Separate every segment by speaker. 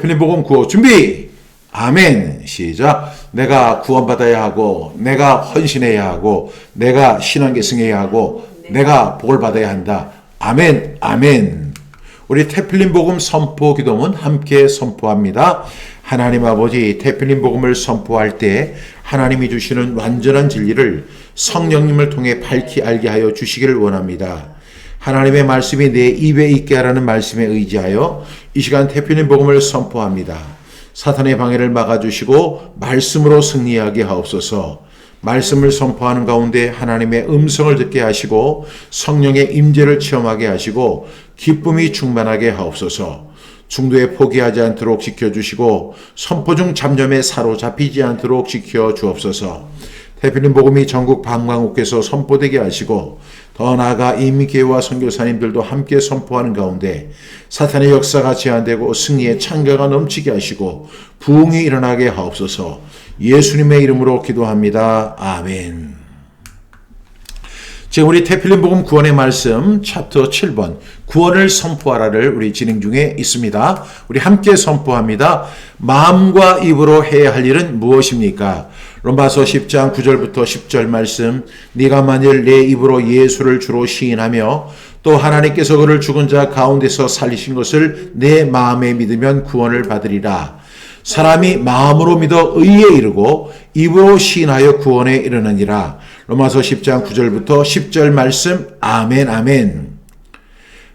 Speaker 1: 필립복음 구호 준비! 아멘. 시작. 내가 구원받아야 하고, 내가 헌신해야 하고, 내가 신앙계승해야 하고, 내가 복을 받아야 한다. 아멘. 아멘. 우리 태필린 복음 선포 기도문 함께 선포합니다. 하나님 아버지, 태필린 복음을 선포할 때 하나님이 주시는 완전한 진리를 성령님을 통해 밝히 알게 하여 주시기를 원합니다. 하나님의 말씀이 내 입에 있게 하라는 말씀에 의지하여 이 시간 태필린 복음을 선포합니다. 사탄의 방해를 막아주시고 말씀으로 승리하게 하옵소서. 말씀을 선포하는 가운데 하나님의 음성을 듣게 하시고 성령의 임재를 체험하게 하시고 기쁨이 충만하게 하옵소서. 중도에 포기하지 않도록 지켜주시고 선포 중 잡념에 사로잡히지 않도록 지켜주옵소서. 태필린 복음이 전국 방방곡곡에서 선포되게 하시고 더 나아가 이민교회와 선교사님들도 함께 선포하는 가운데 사탄의 역사가 제한되고 승리의 창가가 넘치게 하시고 부흥이 일어나게 하옵소서. 예수님의 이름으로 기도합니다. 아멘. 지금 우리 태필린 복음 구원의 말씀 챕터 7번 구원을 선포하라를 우리 진행 중에 있습니다. 우리 함께 선포합니다. 마음과 입으로 해야 할 일은 무엇입니까? 로마서 10장 9절부터 10절 말씀. 네가 만일 내 입으로 예수를 주로 시인하며 또 하나님께서 그를 죽은 자 가운데서 살리신 것을 내 마음에 믿으면 구원을 받으리라. 사람이 마음으로 믿어 의에 이르고 입으로 시인하여 구원에 이르느니라. 로마서 10장 9절부터 10절 말씀. 아멘. 아멘.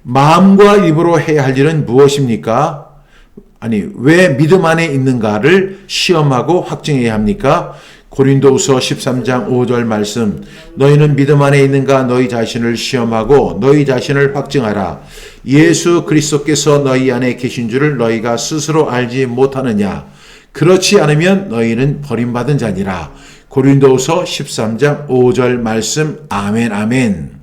Speaker 1: 마음과 입으로 해야 할 일은 무엇입니까? 왜 믿음 안에 있는가를 시험하고 확증해야 합니까? 고린도후서 13장 5절 말씀. 너희는 믿음 안에 있는가 너희 자신을 시험하고 너희 자신을 확증하라. 예수 그리스도께서 너희 안에 계신 줄을 너희가 스스로 알지 못하느냐. 그렇지 않으면 너희는 버림받은 자니라. 고린도후서 13장 5절 말씀. 아멘. 아멘.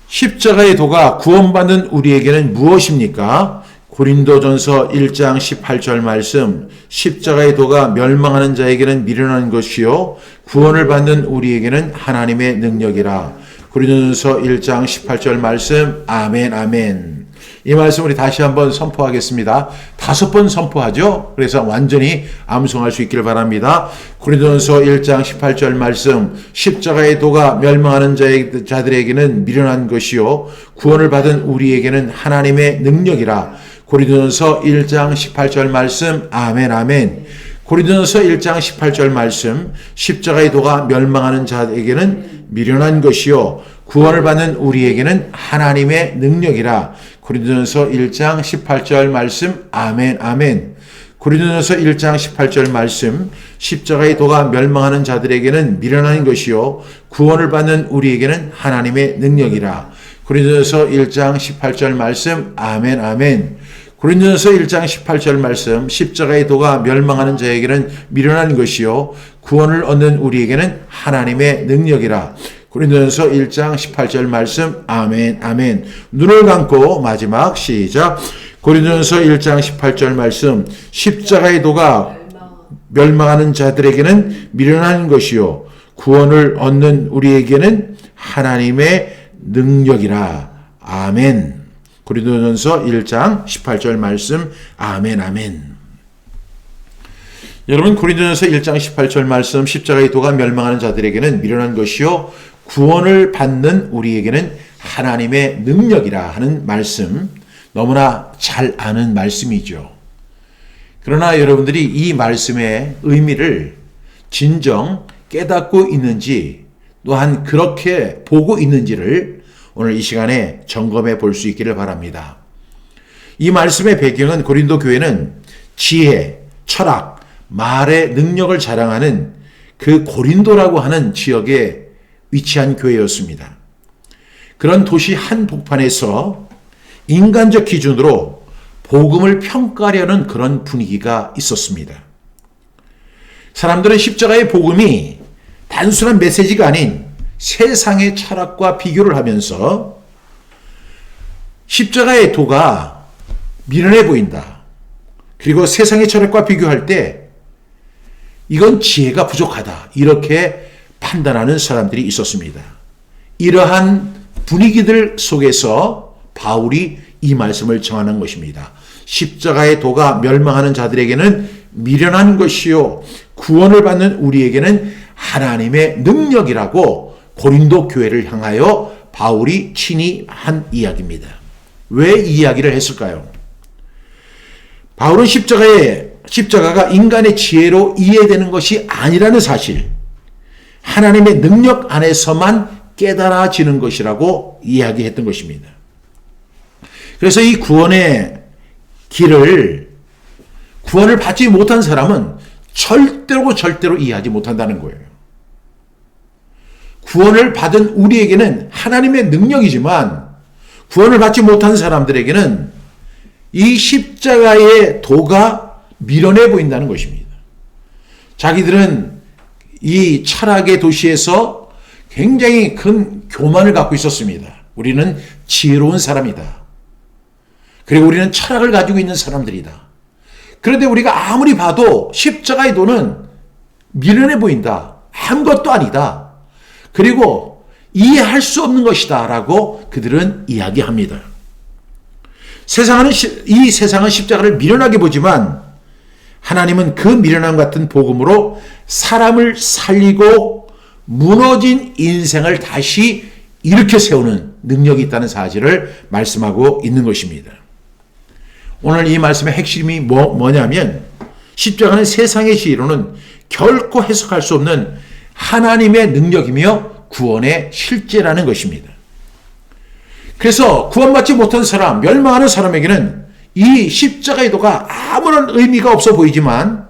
Speaker 1: 십자가의 도가 구원받는 우리에게는 무엇입니까? 고린도전서 1장 18절 말씀. 십자가의 도가 멸망하는 자에게는 미련한 것이요 구원을 받는 우리에게는 하나님의 능력이라. 고린도전서 1장 18절 말씀. 아멘. 아멘. 이 말씀 우리 다시 한번 선포하겠습니다. 5번 선포하죠. 그래서 완전히 암송할 수 있기를 바랍니다. 고린도전서 1장 18절 말씀. 십자가의 도가 멸망하는 자들에게는 미련한 것이요 구원을 받은 우리에게는 하나님의 능력이라. 고린도전서 1장 18절 말씀. 아멘. 아멘. 고린도전서 1장 18절 말씀. 십자가의 도가 멸망하는 자에게는 미련한 것이요 구원을 받는 우리에게는 하나님의 능력이라. 고린도전서 1장 18절 말씀. 아멘. 아멘. 고린도전서 1장 18절 말씀. 십자가의 도가 멸망하는 자들에게는 미련한 것이요 구원을 받는 우리에게는 하나님의 능력이라. 고린도전서 1장 18절 말씀. 아멘. 아멘. 고린도전서 1장 18절 말씀. 십자가의 도가 멸망하는 자에게는 미련한 것이요 구원을 얻는 우리에게는 하나님의 능력이라. 고린도전서 1장 18절 말씀. 아멘. 아멘. 눈을 감고 마지막 시작. 고린도전서 1장 18절 말씀. 십자가의 도가 멸망하는 자들에게는 미련한 것이요 구원을 얻는 우리에게는 하나님의 능력이라. 아멘. 고린도전서 1장 18절 말씀. 아멘. 아멘. 여러분, 고린도전서 1장 18절 말씀. 십자가의 도가 멸망하는 자들에게는 미련한 것이요 구원을 받는 우리에게는 하나님의 능력이라 하는 말씀, 너무나 잘 아는 말씀이죠. 그러나 여러분들이 이 말씀의 의미를 진정 깨닫고 있는지 또한 그렇게 보고 있는지를 오늘 이 시간에 점검해 볼 수 있기를 바랍니다. 이 말씀의 배경은 고린도 교회는 지혜, 철학, 말의 능력을 자랑하는 그 고린도라고 하는 지역에 위치한 교회였습니다. 그런 도시 한복판에서 인간적 기준으로 복음을 평가하려는 그런 분위기가 있었습니다. 사람들은 십자가의 복음이 단순한 메시지가 아닌 세상의 철학과 비교를 하면서 십자가의 도가 미련해 보인다. 그리고 세상의 철학과 비교할 때 이건 지혜가 부족하다. 이렇게 판단하는 사람들이 있었습니다. 이러한 분위기들 속에서 바울이 이 말씀을 정하는 것입니다. 십자가의 도가 멸망하는 자들에게는 미련한 것이요 구원을 받는 우리에게는 하나님의 능력이라고 고린도 교회를 향하여 바울이 친히 한 이야기입니다. 왜 이 이야기를 했을까요? 바울은 십자가가 인간의 지혜로 이해되는 것이 아니라는 사실, 하나님의 능력 안에서만 깨달아지는 것이라고 이야기했던 것입니다. 그래서 이 구원의 길을, 구원을 받지 못한 사람은 절대로 이해하지 못한다는 거예요. 구원을 받은 우리에게는 하나님의 능력이지만 구원을 받지 못한 사람들에게는 이 십자가의 도가 미련해 보인다는 것입니다. 자기들은 이 철학의 도시에서 굉장히 큰 교만을 갖고 있었습니다. 우리는 지혜로운 사람이다. 그리고 우리는 철학을 가지고 있는 사람들이다. 그런데 우리가 아무리 봐도 십자가의 도는 미련해 보인다. 아무것도 아니다. 그리고 이해할 수 없는 것이다 라고 그들은 이야기합니다. 이 세상은 십자가를 미련하게 보지만 하나님은 그 미련함 같은 복음으로 사람을 살리고 무너진 인생을 다시 일으켜 세우는 능력이 있다는 사실을 말씀하고 있는 것입니다. 오늘 이 말씀의 핵심이 뭐냐면 십자가는 세상의 지혜로는 결코 해석할 수 없는 하나님의 능력이며 구원의 실제라는 것입니다. 그래서 구원받지 못한 사람, 멸망하는 사람에게는 이 십자가의 도가 아무런 의미가 없어 보이지만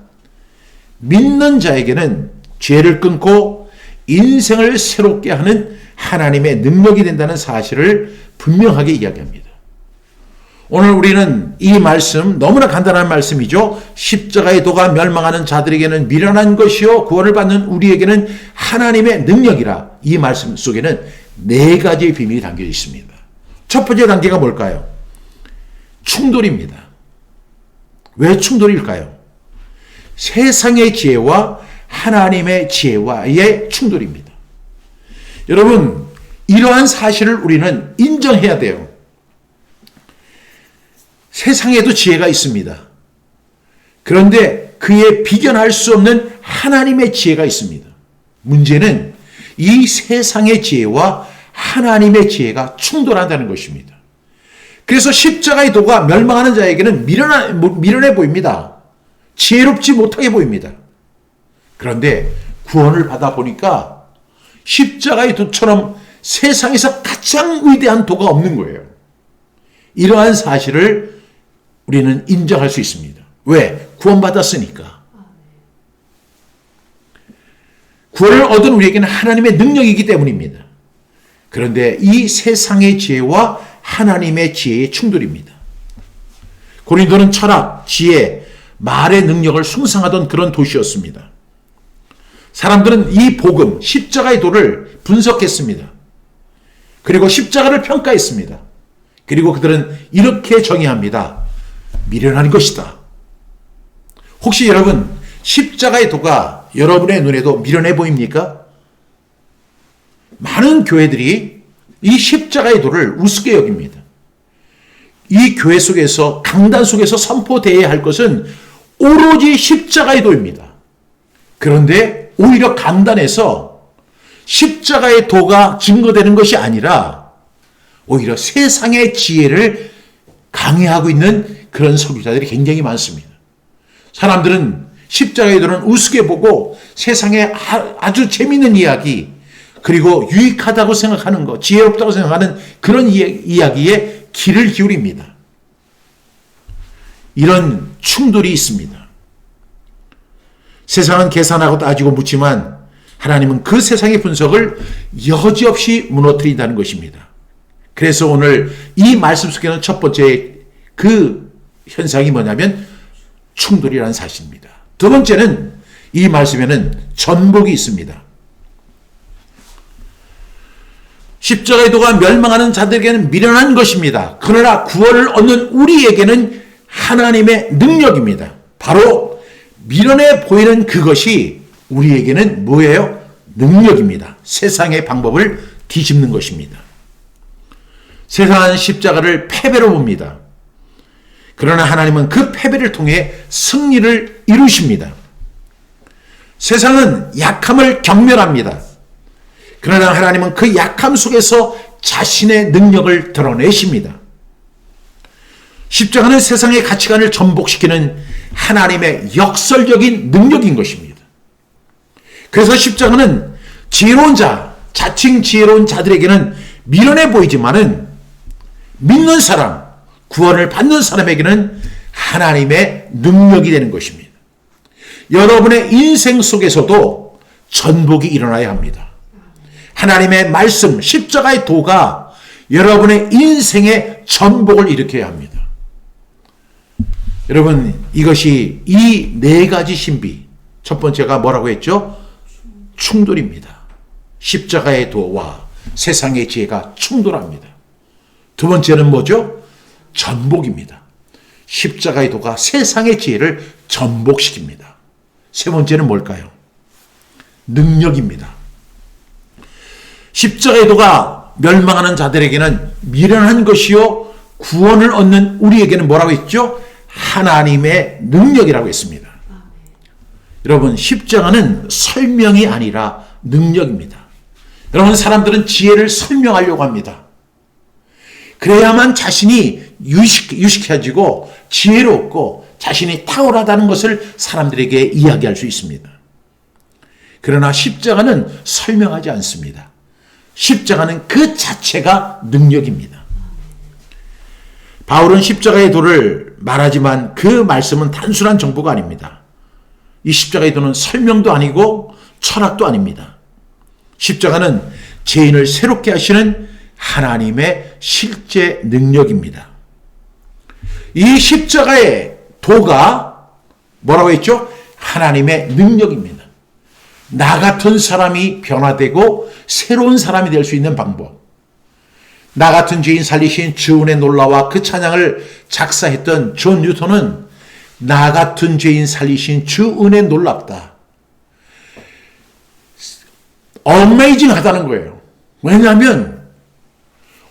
Speaker 1: 믿는 자에게는 죄를 끊고 인생을 새롭게 하는 하나님의 능력이 된다는 사실을 분명하게 이야기합니다. 오늘 우리는 이 말씀, 너무나 간단한 말씀이죠. 십자가의 도가 멸망하는 자들에게는 미련한 것이요 구원을 받는 우리에게는 하나님의 능력이라. 이 말씀 속에는 4가지의 비밀이 담겨 있습니다. 첫 번째 단계가 뭘까요? 충돌입니다. 왜 충돌일까요? 세상의 지혜와 하나님의 지혜와의 충돌입니다. 여러분, 이러한 사실을 우리는 인정해야 돼요. 세상에도 지혜가 있습니다. 그런데 그에 비견할 수 없는 하나님의 지혜가 있습니다. 문제는 이 세상의 지혜와 하나님의 지혜가 충돌한다는 것입니다. 그래서 십자가의 도가 멸망하는 자에게는 미련해 보입니다. 지혜롭지 못하게 보입니다. 그런데 구원을 받아 보니까 십자가의 도처럼 세상에서 가장 위대한 도가 없는 거예요. 이러한 사실을 우리는 인정할 수 있습니다. 왜? 구원받았으니까. 구원을 얻은 우리에게는 하나님의 능력이기 때문입니다. 그런데 이 세상의 지혜와 하나님의 지혜의 충돌입니다. 고린도는 철학, 지혜, 말의 능력을 숭상하던 그런 도시였습니다. 사람들은 이 복음, 십자가의 도를 분석했습니다. 그리고 십자가를 평가했습니다. 그리고 그들은 이렇게 정의합니다. 미련한 것이다. 혹시 여러분, 십자가의 도가 여러분의 눈에도 미련해 보입니까? 많은 교회들이 이 십자가의 도를 우습게 여깁니다. 이 교회 속에서, 강단 속에서 선포되어야 할 것은 오로지 십자가의 도입니다. 그런데 오히려 강단에서 십자가의 도가 증거되는 것이 아니라 오히려 세상의 지혜를 강요하고 있는 그런 설교자들이 굉장히 많습니다. 사람들은 십자가의 도는 우습게 보고 세상에 아주 재미있는 이야기, 그리고 유익하다고 생각하는 것, 지혜롭다고 생각하는 그런 이야기에 귀를 기울입니다. 이런 충돌이 있습니다. 세상은 계산하고 따지고 묻지만 하나님은 그 세상의 분석을 여지없이 무너뜨린다는 것입니다. 그래서 오늘 이 말씀 속에는 첫 번째 그 현상이 뭐냐면 충돌이라는 사실입니다. 두 번째는 이 말씀에는 전복이 있습니다. 십자가의 도가 멸망하는 자들에게는 미련한 것입니다. 그러나 구원을 얻는 우리에게는 하나님의 능력입니다. 바로 미련해 보이는 그것이 우리에게는 뭐예요? 능력입니다. 세상의 방법을 뒤집는 것입니다. 세상은 십자가를 패배로 봅니다. 그러나 하나님은 그 패배를 통해 승리를 이루십니다. 세상은 약함을 경멸합니다. 그러나 하나님은 그 약함 속에서 자신의 능력을 드러내십니다. 십자가는 세상의 가치관을 전복시키는 하나님의 역설적인 능력인 것입니다. 그래서 십자가는 지혜로운 자, 자칭 지혜로운 자들에게는 미련해 보이지만은 믿는 사람, 구원을 받는 사람에게는 하나님의 능력이 되는 것입니다. 여러분의 인생 속에서도 전복이 일어나야 합니다. 하나님의 말씀, 십자가의 도가 여러분의 인생의 전복을 일으켜야 합니다. 여러분, 이것이 이 네 가지 신비, 첫 번째가 뭐라고 했죠? 충돌입니다. 십자가의 도와 세상의 지혜가 충돌합니다. 두 번째는 뭐죠? 전복입니다. 십자가의 도가 세상의 지혜를 전복시킵니다. 세 번째는 뭘까요? 능력입니다. 십자가의 도가 멸망하는 자들에게는 미련한 것이요 구원을 얻는 우리에게는 뭐라고 했죠? 하나님의 능력이라고 했습니다. 여러분, 십자가는 설명이 아니라 능력입니다. 여러분, 사람들은 지혜를 설명하려고 합니다. 그래야만 자신이 유식해지고 지혜롭고 자신이 탁월하다는 것을 사람들에게 이야기할 수 있습니다. 그러나 십자가는 설명하지 않습니다. 십자가는 그 자체가 능력입니다. 바울은 십자가의 도를 말하지만 그 말씀은 단순한 정보가 아닙니다. 이 십자가의 도는 설명도 아니고 철학도 아닙니다. 십자가는 죄인을 새롭게 하시는 하나님의 실제 능력입니다. 이 십자가의 도가 뭐라고 했죠? 하나님의 능력입니다. 나 같은 사람이 변화되고 새로운 사람이 될 수 있는 방법. 나 같은 죄인 살리신 주은의 놀라와 그 찬양을 작사했던 존 뉴턴은 나 같은 죄인 살리신 주은의 놀랍다. 어메이징하다는 거예요. 왜냐하면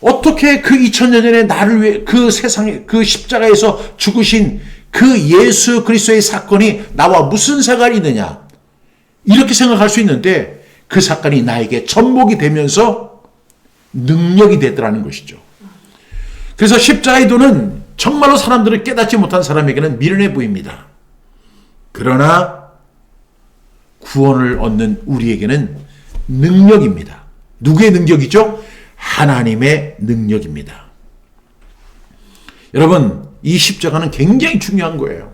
Speaker 1: 어떻게 그 2000년 전에 나를 위해 그 세상에 그 십자가에서 죽으신 그 예수 그리스도의 사건이 나와 무슨 상관이 있느냐 이렇게 생각할 수 있는데 그 사건이 나에게 전복이 되면서 능력이 됐더라는 것이죠. 그래서 십자가의 도는 정말로 사람들을 깨닫지 못한 사람에게는 미련해 보입니다. 그러나 구원을 얻는 우리에게는 능력입니다. 누구의 능력이죠? 하나님의 능력입니다. 여러분, 이 십자가는 굉장히 중요한 거예요.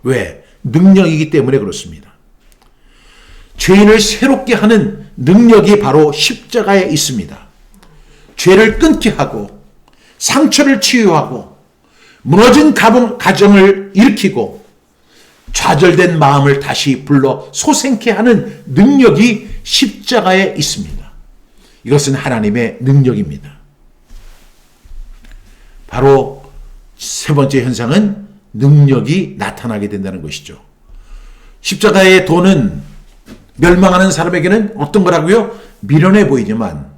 Speaker 1: 왜? 능력이기 때문에 그렇습니다. 죄인을 새롭게 하는 능력이 바로 십자가에 있습니다. 죄를 끊게 하고 상처를 치유하고 무너진 가정을 일으키고 좌절된 마음을 다시 불러 소생케 하는 능력이 십자가에 있습니다. 이것은 하나님의 능력입니다. 바로 세 번째 현상은 능력이 나타나게 된다는 것이죠. 십자가의 도는 멸망하는 사람에게는 어떤 거라고요? 미련해 보이지만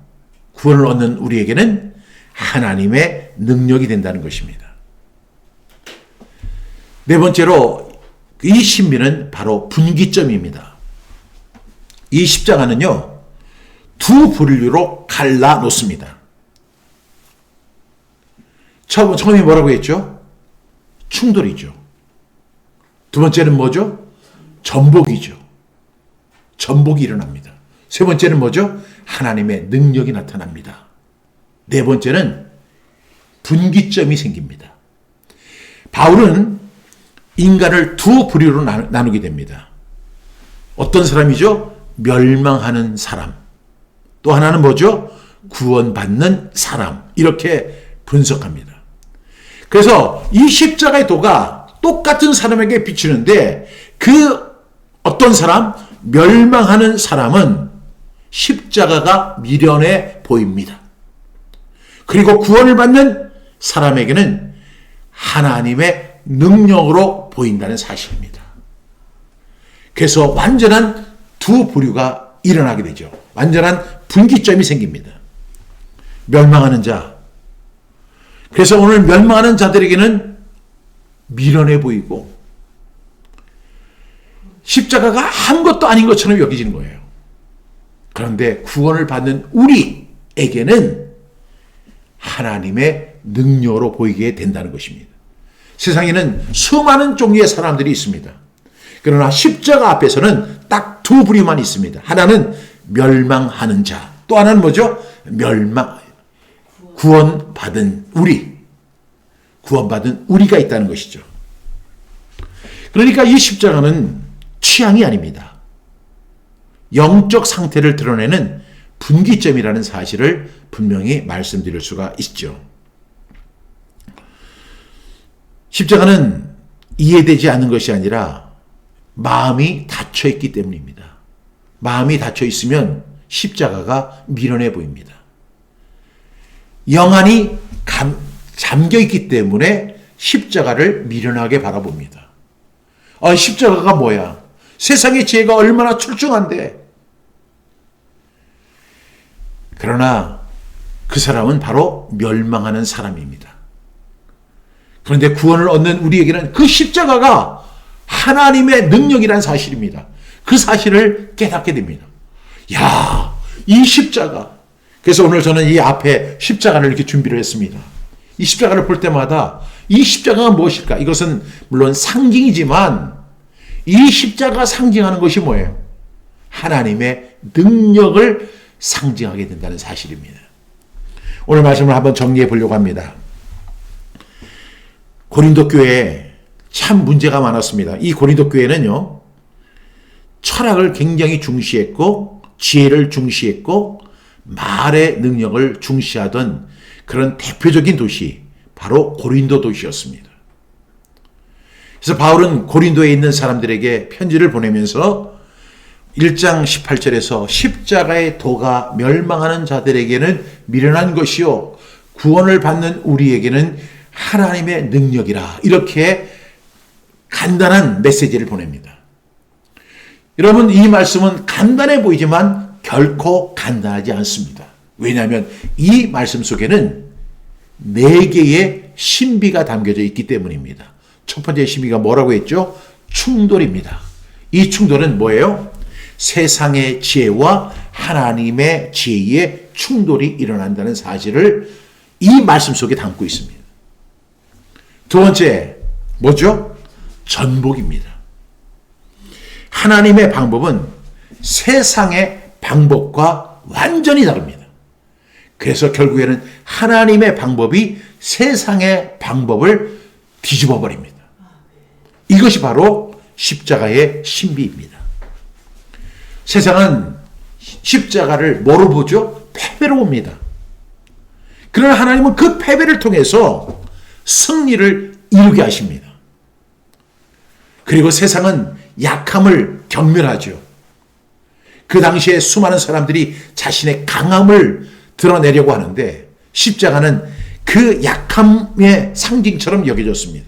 Speaker 1: 구원을 얻는 우리에게는 하나님의 능력이 된다는 것입니다. 네 번째로 이 신비는 바로 분기점입니다. 이 십자가는요, 두 분류로 갈라 놓습니다. 처음에 뭐라고 했죠? 충돌이죠. 두 번째는 뭐죠? 전복이죠. 전복이 일어납니다. 세 번째는 뭐죠? 하나님의 능력이 나타납니다. 네 번째는 분기점이 생깁니다. 바울은 인간을 두 부류로 나누게 됩니다. 어떤 사람이죠? 멸망하는 사람. 또 하나는 뭐죠? 구원받는 사람. 이렇게 분석합니다. 그래서 이 십자가의 도가 똑같은 사람에게 비추는데 그 어떤 사람? 멸망하는 사람은 십자가가 미련해 보입니다. 그리고 구원을 받는 사람에게는 하나님의 능력으로 보인다는 사실입니다. 그래서 완전한 두 부류가 일어나게 되죠. 완전한 분기점이 생깁니다. 멸망하는 자, 그래서 오늘 멸망하는 자들에게는 미련해 보이고 십자가가 아무것도 아닌 것처럼 여겨지는 거예요. 그런데 구원을 받는 우리에게는 하나님의 능력으로 보이게 된다는 것입니다. 세상에는 수많은 종류의 사람들이 있습니다. 그러나 십자가 앞에서는 딱 두 부류만 있습니다. 하나는 멸망하는 자, 또 하나는 뭐죠? 구원받은 우리가 있다는 것이죠. 그러니까 이 십자가는 취향이 아닙니다. 영적 상태를 드러내는 분기점이라는 사실을 분명히 말씀드릴 수가 있죠. 십자가는 이해되지 않는 것이 아니라 마음이 닫혀 있기 때문입니다. 마음이 닫혀 있으면 십자가가 미련해 보입니다. 영안이 잠겨 있기 때문에 십자가를 미련하게 바라봅니다. 십자가가 뭐야? 세상의 지혜가 얼마나 출중한데. 그러나 그 사람은 바로 멸망하는 사람입니다. 그런데 구원을 얻는 우리에게는 그 십자가가 하나님의 능력이라는 사실입니다. 그 사실을 깨닫게 됩니다. 야, 이 십자가. 그래서 오늘 저는 이 앞에 십자가를 이렇게 준비를 했습니다. 이 십자가를 볼 때마다 이 십자가가 무엇일까? 이것은 물론 상징이지만 이 십자가가 상징하는 것이 뭐예요? 하나님의 능력을 상징하게 된다는 사실입니다. 오늘 말씀을 한번 정리해 보려고 합니다. 고린도 교회에 참 문제가 많았습니다. 이 고린도 교회는요, 철학을 굉장히 중시했고, 지혜를 중시했고, 말의 능력을 중시하던 그런 대표적인 도시, 바로 고린도 도시였습니다. 그래서 바울은 고린도에 있는 사람들에게 편지를 보내면서 1장 18절에서 십자가의 도가 멸망하는 자들에게는 미련한 것이요, 구원을 받는 우리에게는 하나님의 능력이라, 이렇게 간단한 메시지를 보냅니다. 여러분, 이 말씀은 간단해 보이지만 결코 간단하지 않습니다. 왜냐하면 이 말씀 속에는 4개의 신비가 담겨져 있기 때문입니다. 첫 번째 신비가 뭐라고 했죠? 충돌입니다. 이 충돌은 뭐예요? 세상의 지혜와 하나님의 지혜의 충돌이 일어난다는 사실을 이 말씀 속에 담고 있습니다. 두 번째, 뭐죠? 전복입니다. 하나님의 방법은 세상의 방법과 완전히 다릅니다. 그래서 결국에는 하나님의 방법이 세상의 방법을 뒤집어 버립니다. 이것이 바로 십자가의 신비입니다. 세상은 십자가를 뭐로 보죠? 패배로 봅니다. 그러나 하나님은 그 패배를 통해서 승리를 이루게 하십니다. 그리고 세상은 약함을 경멸하죠. 그 당시에 수많은 사람들이 자신의 강함을 드러내려고 하는데 십자가는 그 약함의 상징처럼 여겨졌습니다.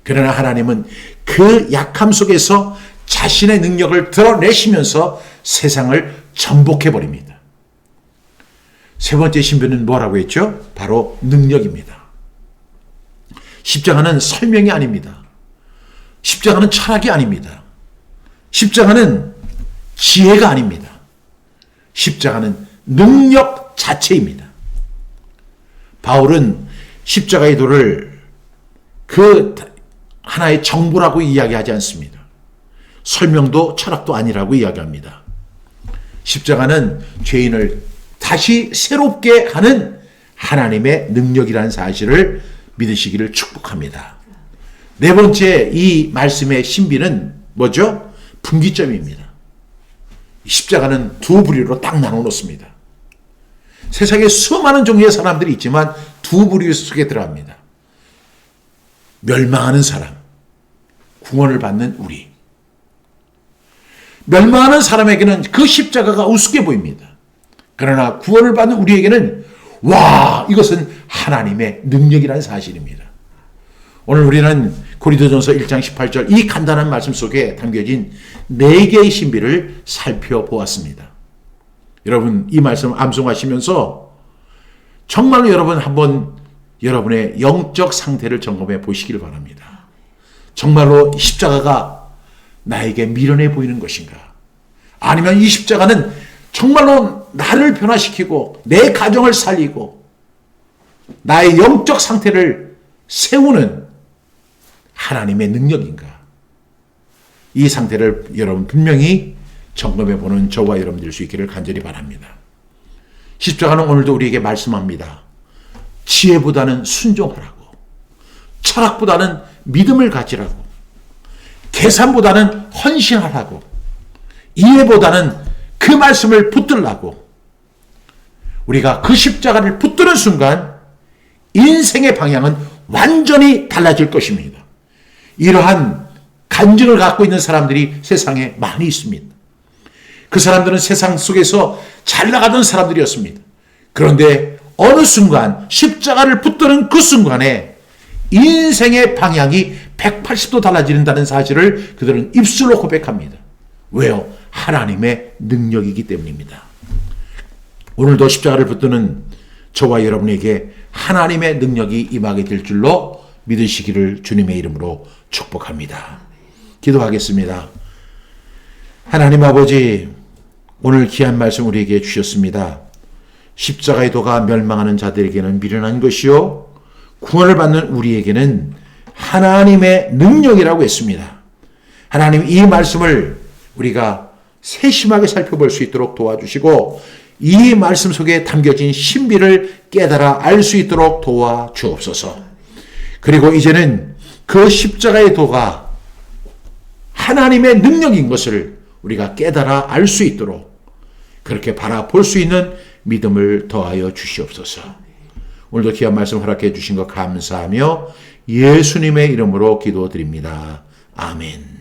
Speaker 1: 그러나 하나님은 그 약함 속에서 자신의 능력을 드러내시면서 세상을 전복해버립니다. 세 번째 신비는 뭐라고 했죠? 바로 능력입니다. 십자가는 설명이 아닙니다. 십자가는 철학이 아닙니다. 십자가는 지혜가 아닙니다. 십자가는 능력 자체입니다. 바울은 십자가의 도를 그 하나의 정보라고 이야기하지 않습니다. 설명도 철학도 아니라고 이야기합니다. 십자가는 죄인을 다시 새롭게 하는 하나님의 능력이라는 사실을 믿으시기를 축복합니다. 네 번째 이 말씀의 신비는 뭐죠? 분기점입니다. 십자가는 두 부류로 딱 나눠 놓습니다. 세상에 수많은 종류의 사람들이 있지만 두 부류 속에 들어갑니다. 멸망하는 사람, 구원을 받는 우리. 멸망하는 사람에게는 그 십자가가 우습게 보입니다. 그러나 구원을 받는 우리에게는 와, 이것은 하나님의 능력이라는 사실입니다. 오늘 우리는 고린도전서 1장 18절 이 간단한 말씀 속에 담겨진 4개의 신비를 살펴보았습니다. 여러분 이 말씀 암송하시면서 정말로 여러분 한번 여러분의 영적 상태를 점검해 보시길 바랍니다. 정말로 십자가가 나에게 미련해 보이는 것인가? 아니면 이 십자가는 정말로 나를 변화시키고 내 가정을 살리고 나의 영적 상태를 세우는 하나님의 능력인가? 이 상태를 여러분 분명히 점검해 보는 저와 여러분 될 수 있기를 간절히 바랍니다. 십자가는 오늘도 우리에게 말씀합니다. 지혜보다는 순종하라고, 철학보다는 믿음을 가지라고, 계산보다는 헌신하라고, 이해보다는 그 말씀을 붙들라고. 우리가 그 십자가를 붙드는 순간 인생의 방향은 완전히 달라질 것입니다. 이러한 간증을 갖고 있는 사람들이 세상에 많이 있습니다. 그 사람들은 세상 속에서 잘 나가던 사람들이었습니다. 그런데 어느 순간 십자가를 붙드는 그 순간에 인생의 방향이 180도 달라진다는 사실을 그들은 입술로 고백합니다. 왜요? 하나님의 능력이기 때문입니다. 오늘도 십자가를 붙드는 저와 여러분에게 하나님의 능력이 임하게 될 줄로 믿으시기를 주님의 이름으로 축복합니다. 기도하겠습니다. 하나님 아버지, 오늘 귀한 말씀 우리에게 주셨습니다. 십자가의 도가 멸망하는 자들에게는 미련한 것이요 구원을 받는 우리에게는 하나님의 능력이라고 했습니다. 하나님, 이 말씀을 우리가 세심하게 살펴볼 수 있도록 도와주시고 이 말씀 속에 담겨진 신비를 깨달아 알 수 있도록 도와주옵소서. 그리고 이제는 그 십자가의 도가 하나님의 능력인 것을 우리가 깨달아 알 수 있도록 그렇게 바라볼 수 있는 믿음을 더하여 주시옵소서. 오늘도 귀한 말씀 허락해 주신 것 감사하며 예수님의 이름으로 기도드립니다. 아멘.